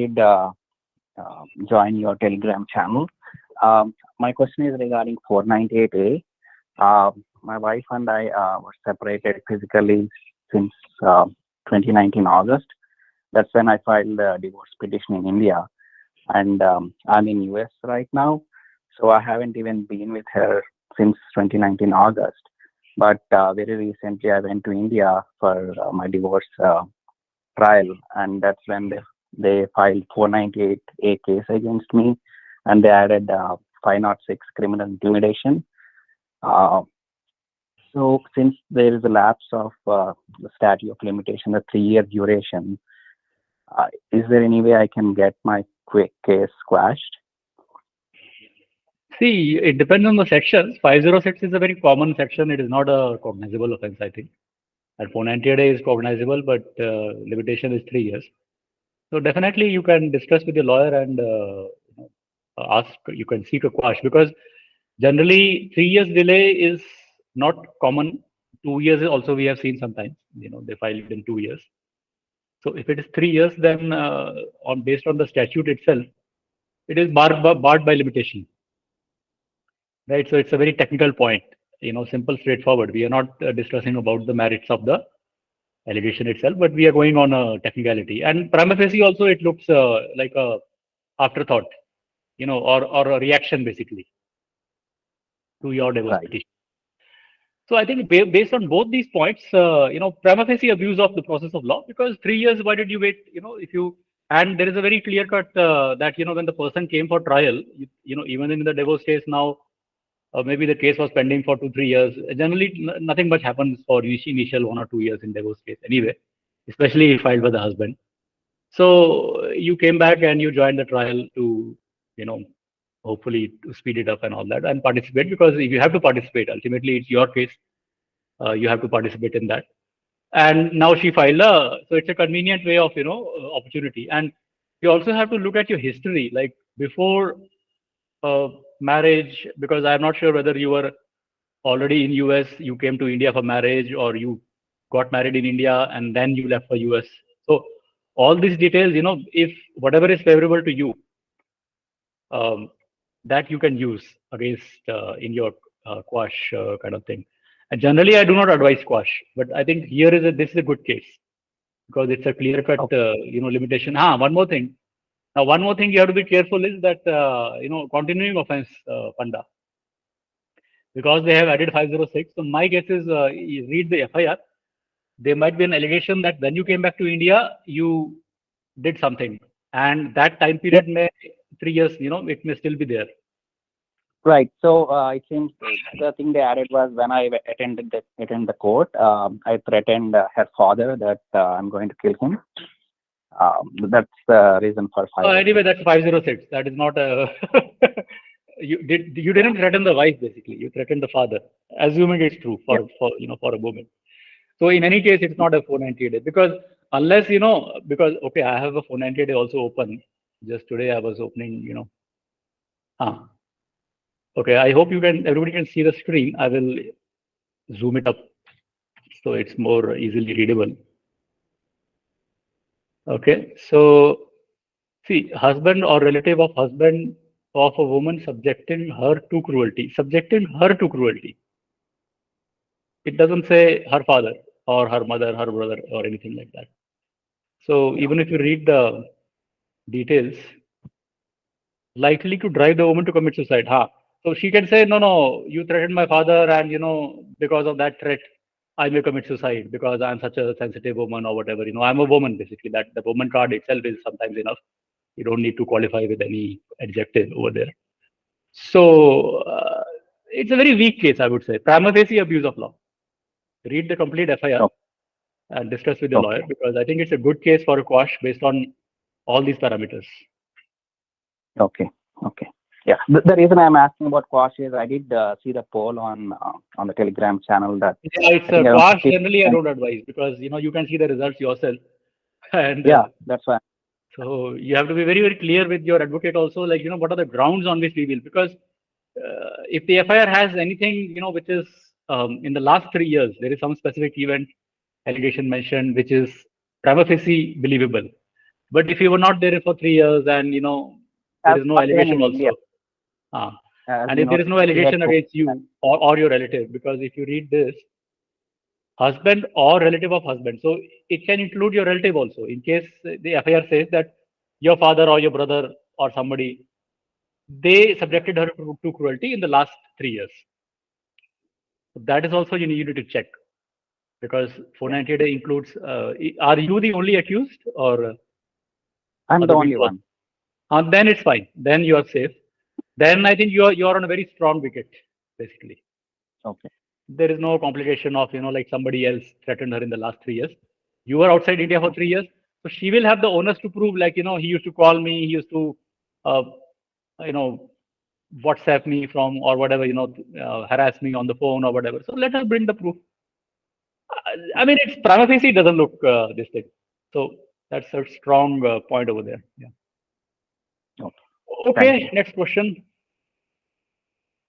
did join your Telegram channel. My question is regarding 498A. My wife and I were separated physically since 2019 August. That's when I filed the divorce petition in India, and I'm in US right now, so I haven't even been with her since 2019 August. But very recently, I went to India for my divorce trial, and that's when they filed 498A case against me, and they added 506 criminal intimidation. Uh, so since there is a lapse of the statute of limitation, the 3-year duration, is there any way I can get my quick case squashed? See, it depends on the sections. 506 is a very common section. It is not a cognizable offense, I think. And 498A is cognizable, but limitation is 3 years. So definitely you can discuss with your lawyer and ask, you can seek a quash, because generally 3 years delay is not common. 2 years also we have seen sometimes, they file it in 2 years. So if it is 3 years, then on based on the statute itself, it is barred by limitation, right? So it's a very technical point, simple, straightforward. We are not discussing about the merits of the allegation itself, but we are going on a technicality. And prima facie also, it looks like a afterthought, or a reaction basically to your divorce Right. petition. So I think based on both these points, prima facie abuse of the process of law, because 3 years, why did you wait? If you, and there is a very clear cut that, when the person came for trial, even in the divorce case now, maybe the case was pending for 2-3 years. Generally, nothing much happens for initial 1 or 2 years in divorce case anyway, especially if filed by the husband. So you came back and you joined the trial to, you know, hopefully to speed it up and all that and participate, because if you have to participate, ultimately it's your case. You have to participate in that. And now she filed so it's a convenient way of, opportunity. And you also have to look at your history, like before marriage, because I'm not sure whether you were already in US, you came to India for marriage, or you got married in India and then you left for US. So all these details, if whatever is favorable to you, um, that you can use against in your quash kind of thing. And generally, I do not advise quash, but I think here this is a good case because it's a clear cut, Okay. limitation. One more thing. Now, one more thing you have to be careful is that continuing offense, Panda, because they have added 506. So my guess is, you read the FIR. There might be an allegation that when you came back to India, you did something, and that time Yep. period may 3 years. It may still be there. Right. So it seems the thing they added was when I attended the court, I threatened her father that I'm going to kill him. That's the reason for Anyway, 506. that's 506. That is not a. You Yeah. didn't threaten the wife basically. You threatened the father, assuming it's true Yep. for a woman. So in any case, it's not a 498 because unless because okay, I have a 498 also open. Just today I was opening. Ah, okay. I hope everybody can see the screen. I will zoom it up so it's more easily readable. Okay, so see, husband or relative of husband of a woman subjecting her to cruelty. Subjecting her to cruelty. It doesn't say her father or her mother, her brother, or anything like that. So Yeah. even if you read the details, likely to drive the woman to commit suicide. So she can say, no, no, you threatened my father, and because of that threat, I may commit suicide because I'm such a sensitive woman or whatever. I'm a woman basically. That the woman card itself is sometimes enough. You don't need to qualify with any adjective over there. So it's a very weak case, I would say. Prima facie abuse of law. Read the complete FIR Oh, and discuss with the lawyer, okay. because I think it's a good case for a quash based on all these parameters. Okay. Okay. Yeah. The reason I'm asking about Quash is I did see the poll on the Telegram channel that Yeah, it's I a think around quash. Generally, I 50%. don't advise because you can see the results yourself, and Yeah, that's why. so you have to be very very clear with your advocate also. Like what are the grounds on which we will, because if the FIR has anything which is in the last 3 years, there is some specific event allegation mentioned which is prima facie believable, But if you were not there for 3 years and there is no Again in allegation India, also, as and you if know, there is no we had allegation against you or your relative, because if you read this, husband or relative of husband, so it can include your relative also. In case the FIR says that your father or your brother or somebody, they subjected her to cruelty in the last 3 years. So that is also you need to check, because 498A includes. Are you the only accused, or I'm the other only people? one. Then it's fine. Then you are safe. Then I think you are on a very strong wicket, basically. Okay. There is no complication of like somebody else threatened her in the last 3 years. You were outside India for 3 years, so she will have the onus to prove, like he used to call me, he used to uh, you know WhatsApp me from, or whatever, harass me on the phone or whatever. So let her bring the proof. I mean, it's prima facie doesn't look this thing. So that's a strong point over there. Yeah. Okay. Thank Okay, you. next question.